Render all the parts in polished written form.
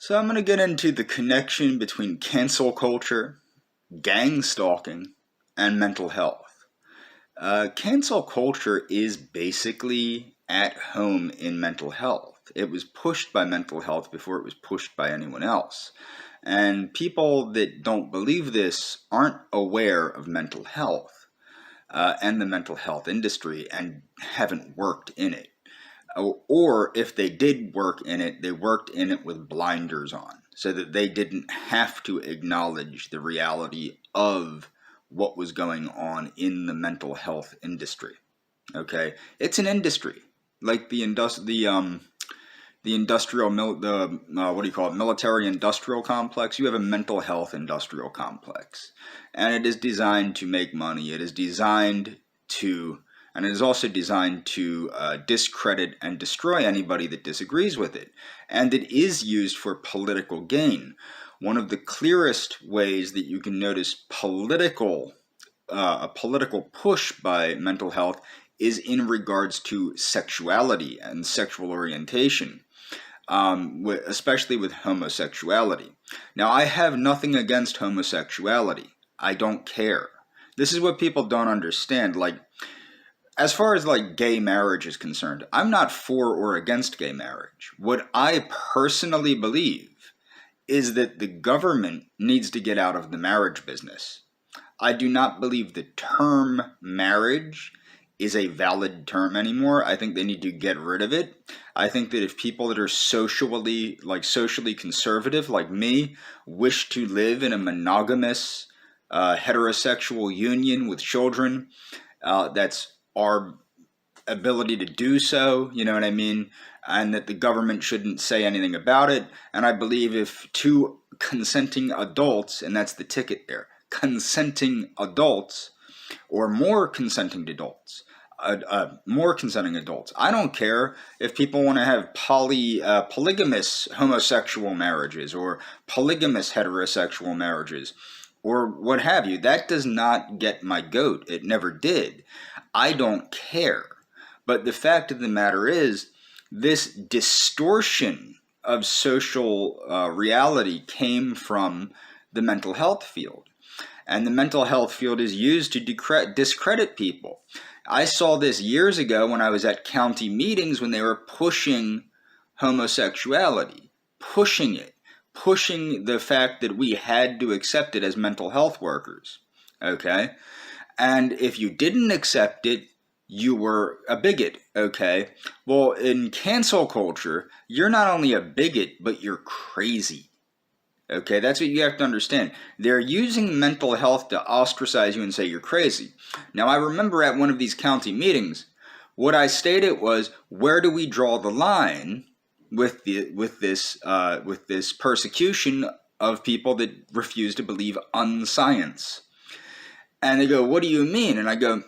So I'm going to get into the connection between cancel culture, gang stalking, and mental health. Cancel culture is basically at home in mental health. It was pushed by mental health before it was pushed by anyone else. And people that don't believe this aren't aware of mental health and the mental health industry and haven't worked in it. Or if they did work in it, they worked in it with blinders on, so that they didn't have to acknowledge the reality of what was going on in the mental health industry. Okay, it's an industry like the industrial what do you call it, military industrial complex. You have a mental health industrial complex, and it is designed to make money. It is designed to And it is also designed to discredit and destroy anybody that disagrees with it. And it is used for political gain. One of the clearest ways that you can notice a political push by mental health is in regards to sexuality and sexual orientation, especially with homosexuality. Now, I have nothing against homosexuality. I don't care. This is what people don't understand. As far as gay marriage is concerned, I'm not for or against gay marriage. What I personally believe is that the government needs to get out of the marriage business. I do not believe the term marriage is a valid term anymore. I think they need to get rid of it. I think that if people that are socially conservative like me wish to live in a monogamous heterosexual union with children, that's our ability to do so, you know what I mean? And that the government shouldn't say anything about it. And I believe if two consenting adults, and that's the ticket there, consenting adults or more consenting adults, I don't care if people want to have polygamous homosexual marriages or polygamous heterosexual marriages or what have you. That does not get my goat. It never did. I don't care. But the fact of the matter is, this distortion of social reality came from the mental health field. And the mental health field is used to discredit people. I saw this years ago when I was at county meetings when they were pushing homosexuality, pushing the fact that we had to accept it as mental health workers. Okay? And if you didn't accept it, you were a bigot, okay? Well, in cancel culture, you're not only a bigot, but you're crazy. Okay, that's what you have to understand. They're using mental health to ostracize you and say you're crazy. Now, I remember at one of these county meetings, what I stated was, where do we draw the line with this persecution of people that refuse to believe unscience? And they go, what do you mean? And I go,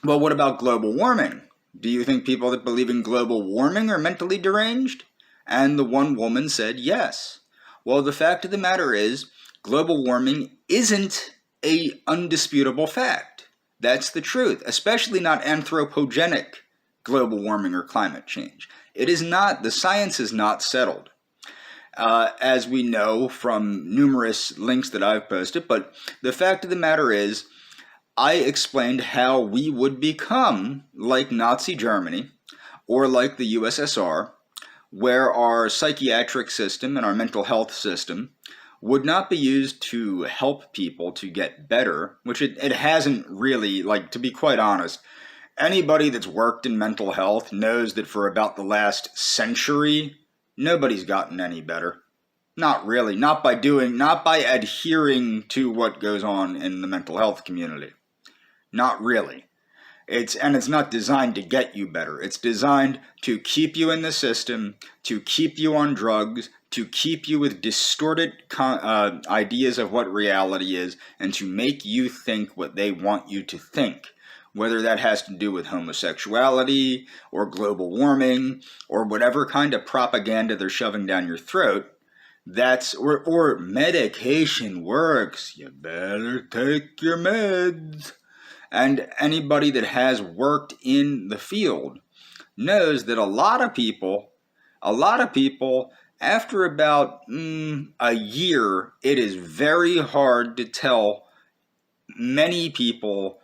well, what about global warming? Do you think people that believe in global warming are mentally deranged? And the one woman said yes. Well, the fact of the matter is, global warming isn't an undisputable fact. That's the truth, especially not anthropogenic global warming or climate change. It is not, the science is not settled. As we know from numerous links that I've posted, but the fact of the matter is, I explained how we would become like Nazi Germany or like the USSR, where our psychiatric system and our mental health system would not be used to help people to get better, which it hasn't really, to be quite honest. Anybody that's worked in mental health knows that for about the last century, nobody's gotten any better. Not really. Not by adhering to what goes on in the mental health community. Not really. It's not designed to get you better. It's designed to keep you in the system, to keep you on drugs, to keep you with distorted ideas of what reality is, and to make you think what they want you to think. Whether that has to do with homosexuality, or global warming, or whatever kind of propaganda they're shoving down your throat, or medication works. You better take your meds. And anybody that has worked in the field knows that a lot of people After about a year, it is very hard to tell many people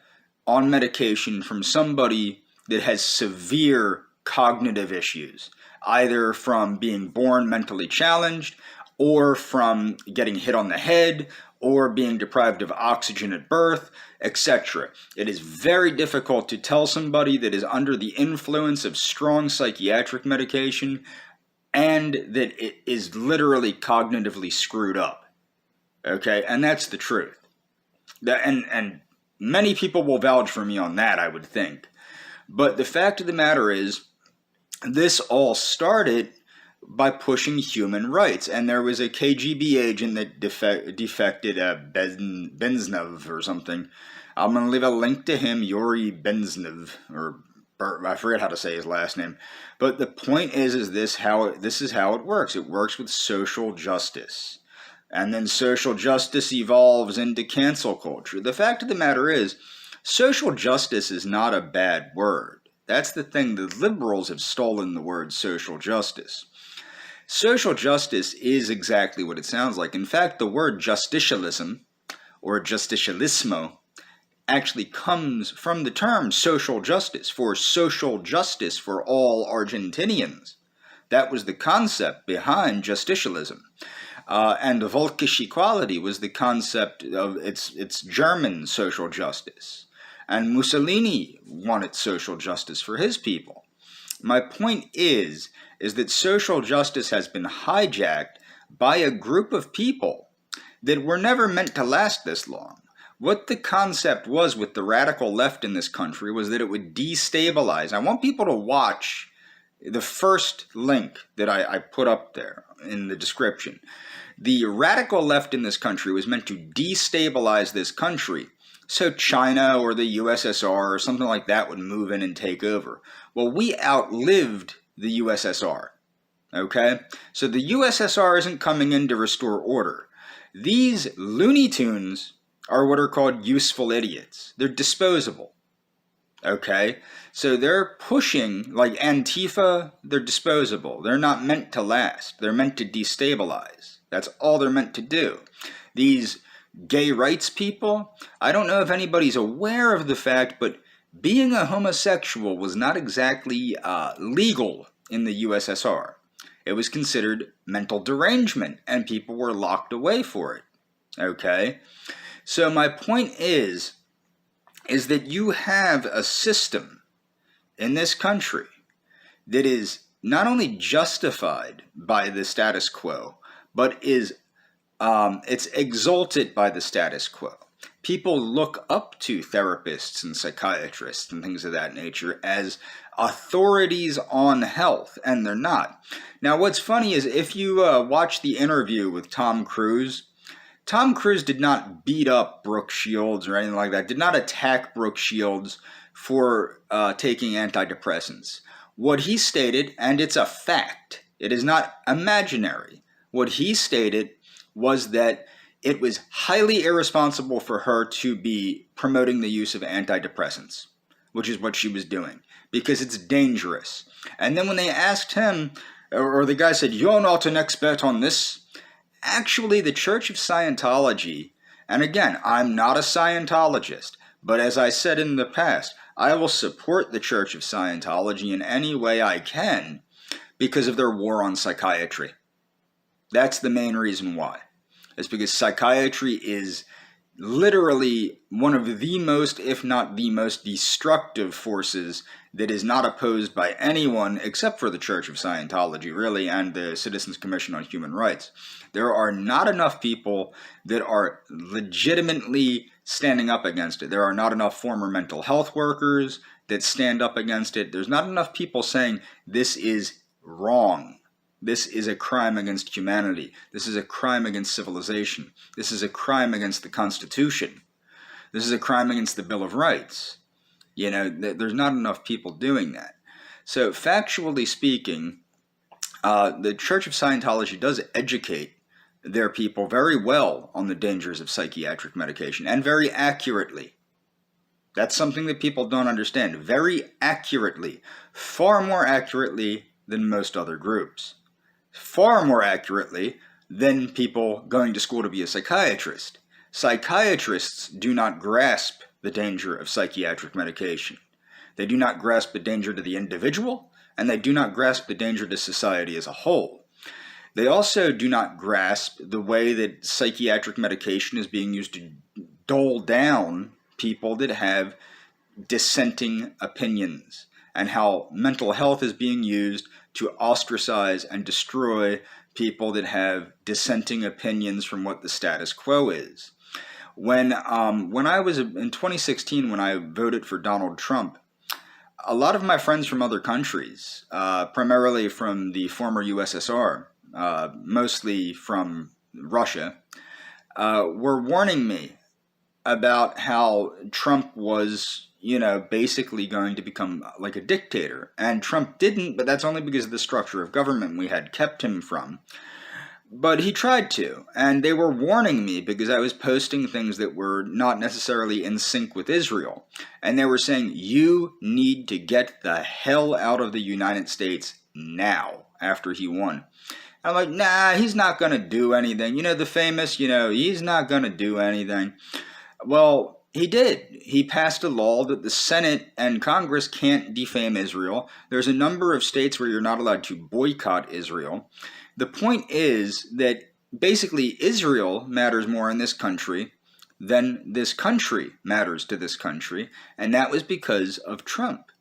on medication from somebody that has severe cognitive issues, either from being born mentally challenged, or from getting hit on the head, or being deprived of oxygen at birth, etc. It is very difficult to tell somebody that is under the influence of strong psychiatric medication and that it is literally cognitively screwed up. Okay, and that's the truth. And many people will vouch for me on that, I would think. But the fact of the matter is, this all started by pushing human rights. And there was a KGB agent that defected, Benznov or something. I'm going to leave a link to him, Yuri Benznov, or I forget how to say his last name. But the point is this is how it works. It works with social justice. And then social justice evolves into cancel culture. The fact of the matter is, social justice is not a bad word. That's the thing. The liberals have stolen the word social justice. Social justice is exactly what it sounds like. In fact, the word justicialism, or justicialismo, actually comes from the term social justice for all Argentinians. That was the concept behind justicialism. And Volkisch equality was the concept of its German social justice. And Mussolini wanted social justice for his people. My point is that social justice has been hijacked by a group of people that were never meant to last this long. What the concept was with the radical left in this country was that it would destabilize. I want people to watch the first link that I put up there in the description. The radical left in this country was meant to destabilize this country so China or the USSR or something like that would move in and take over. Well, we outlived the USSR, okay? So the USSR isn't coming in to restore order. These Looney Tunes are what are called useful idiots. They're disposable, okay? So they're pushing, like Antifa, they're disposable. They're not meant to last. They're meant to destabilize. That's all they're meant to do. These gay rights people, I don't know if anybody's aware of the fact, but being a homosexual was not exactly legal in the USSR. It was considered mental derangement, and people were locked away for it. Okay? So my point is that you have a system in this country that is not only justified by the status quo, but it's exalted by the status quo. People look up to therapists and psychiatrists and things of that nature as authorities on health, and they're not. Now, what's funny is if you watch the interview with Tom Cruise did not beat up Brooke Shields or anything like that, did not attack Brooke Shields for taking antidepressants. What he stated, and it's a fact, it is not imaginary, what he stated was that it was highly irresponsible for her to be promoting the use of antidepressants, which is what she was doing, because it's dangerous. And then when they asked him, or the guy said, "You're not an expert on this," actually the Church of Scientology, and again, I'm not a Scientologist, but as I said in the past, I will support the Church of Scientology in any way I can because of their war on psychiatry. That's the main reason why. It's because psychiatry is literally one of the most, if not the most destructive forces that is not opposed by anyone except for the Church of Scientology, really, and the Citizens Commission on Human Rights. There are not enough people that are legitimately standing up against it. There are not enough former mental health workers that stand up against it. There's not enough people saying this is wrong. This is a crime against humanity. This is a crime against civilization. This is a crime against the Constitution. This is a crime against the Bill of Rights. You know, there's not enough people doing that. So factually speaking, the Church of Scientology does educate their people very well on the dangers of psychiatric medication, and very accurately. That's something that people don't understand. Very accurately. Far more accurately than most other groups. far more accurately than people going to school to be a psychiatrist. Psychiatrists do not grasp the danger of psychiatric medication. They do not grasp the danger to the individual, and they do not grasp the danger to society as a whole. They also do not grasp the way that psychiatric medication is being used to dole down people that have dissenting opinions, and how mental health is being used to ostracize and destroy people that have dissenting opinions from what the status quo is. When I was in 2016, when I voted for Donald Trump, a lot of my friends from other countries, primarily from the former USSR, mostly from Russia, were warning me about how Trump was, basically going to become like a dictator. And Trump didn't, but that's only because of the structure of government we had kept him from. But he tried to, and they were warning me because I was posting things that were not necessarily in sync with Israel. And they were saying, you need to get the hell out of the United States now, after he won. I'm like, nah, he's not going to do anything. The famous, he's not going to do anything. Well, he did. He passed a law that the Senate and Congress can't defame Israel. There's a number of states where you're not allowed to boycott Israel. The point is that basically Israel matters more in this country than this country matters to this country, and that was because of Trump.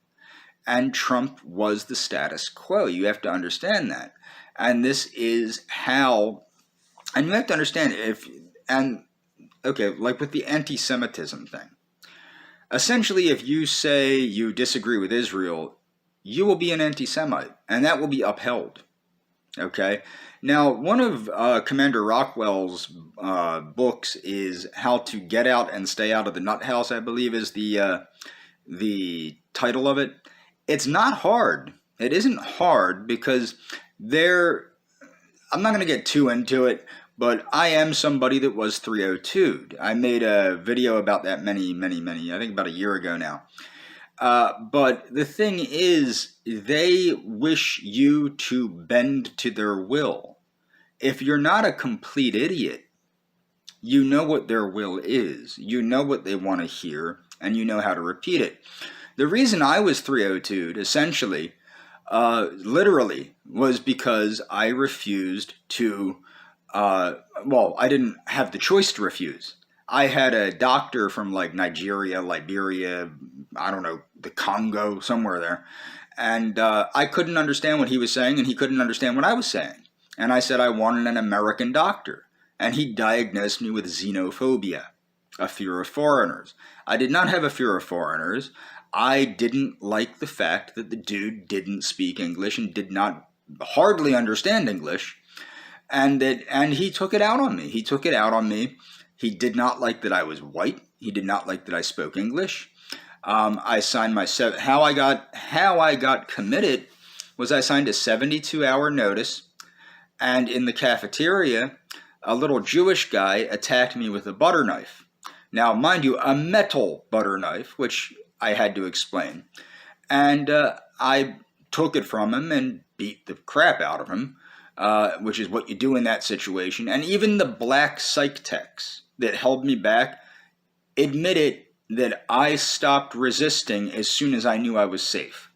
And Trump was the status quo. You have to understand that. And this is how, and you have to understand like with the anti-Semitism thing. Essentially, if you say you disagree with Israel, you will be an anti-Semite, and that will be upheld. Okay? Now, one of Commander Rockwell's books is How to Get Out and Stay Out of the Nut House, I believe is the title of it. It's not hard. It isn't hard because I'm not going to get too into it, but I am somebody that was 302'd. I made a video about that many, I think about a year ago now. But the thing is, they wish you to bend to their will. If you're not a complete idiot, you know what their will is. You know what they want to hear, and you know how to repeat it. The reason I was 302'd, essentially, literally, was because I refused to, I didn't have the choice to refuse. I had a doctor from like Nigeria, Liberia, I don't know, the Congo, somewhere there. And I couldn't understand what he was saying, and he couldn't understand what I was saying. And I said I wanted an American doctor. And he diagnosed me with xenophobia, a fear of foreigners. I did not have a fear of foreigners. I didn't like the fact that the dude didn't speak English and did not hardly understand English. And he took it out on me. He took it out on me. He did not like that I was white. He did not like that I spoke English. I signed how I got committed was I signed a 72-hour notice, and in the cafeteria, a little Jewish guy attacked me with a butter knife. Now, mind you, a metal butter knife, which I had to explain. And I took it from him and beat the crap out of him, which is what you do in that situation. And even the black psych techs that held me back admitted that I stopped resisting as soon as I knew I was safe.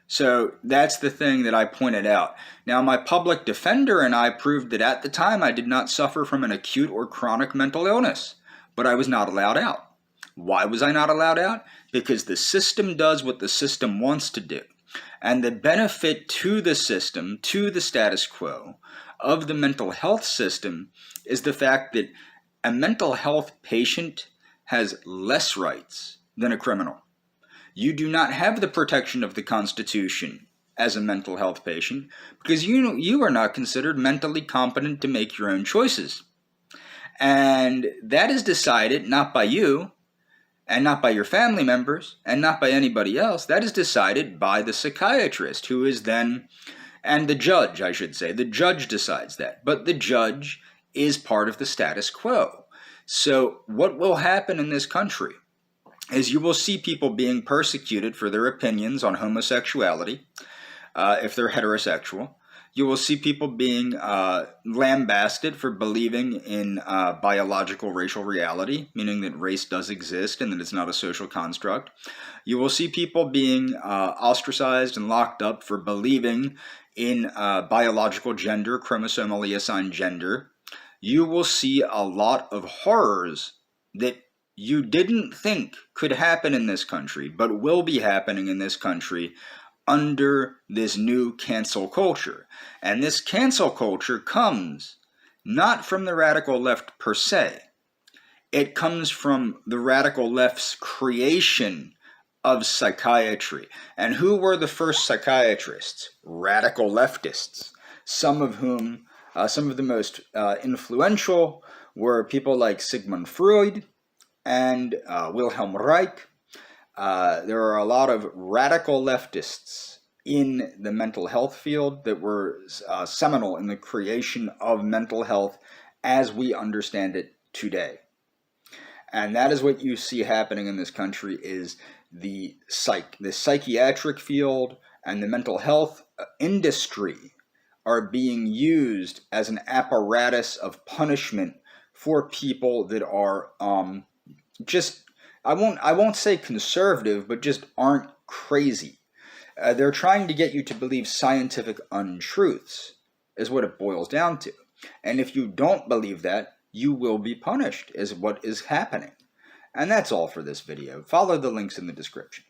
So that's the thing that I pointed out. Now, my public defender and I proved that at the time I did not suffer from an acute or chronic mental illness, but I was not allowed out. Why was I not allowed out? Because the system does what the system wants to do. And the benefit to the system, to the status quo of the mental health system, is the fact that a mental health patient has less rights than a criminal. You do not have the protection of the Constitution as a mental health patient because you are not considered mentally competent to make your own choices. And that is decided not by you, and not by your family members, and not by anybody else. That is decided by the psychiatrist, who is then, and the judge, I should say. The judge decides that. But the judge is part of the status quo. So what will happen in this country is you will see people being persecuted for their opinions on homosexuality, if they're heterosexual. You will see people being lambasted for believing in biological racial reality, meaning that race does exist and that it's not a social construct. You will see people being ostracized and locked up for believing in biological gender, chromosomally assigned gender. You will see a lot of horrors that you didn't think could happen in this country, but will be happening in this country under this new cancel culture. And this cancel culture comes not from the radical left per se. It comes from the radical left's creation of psychiatry. And who were the first psychiatrists? Radical leftists. Some of the most influential were people like Sigmund Freud and Wilhelm Reich. There are a lot of radical leftists in the mental health field that were seminal in the creation of mental health as we understand it today. And that is what you see happening in this country is the psychiatric field and the mental health industry are being used as an apparatus of punishment for people that are just, I won't say conservative, but just aren't crazy. They're trying to get you to believe scientific untruths, is what it boils down to. And if you don't believe that, you will be punished, is what is happening. And that's all for this video. Follow the links in the description.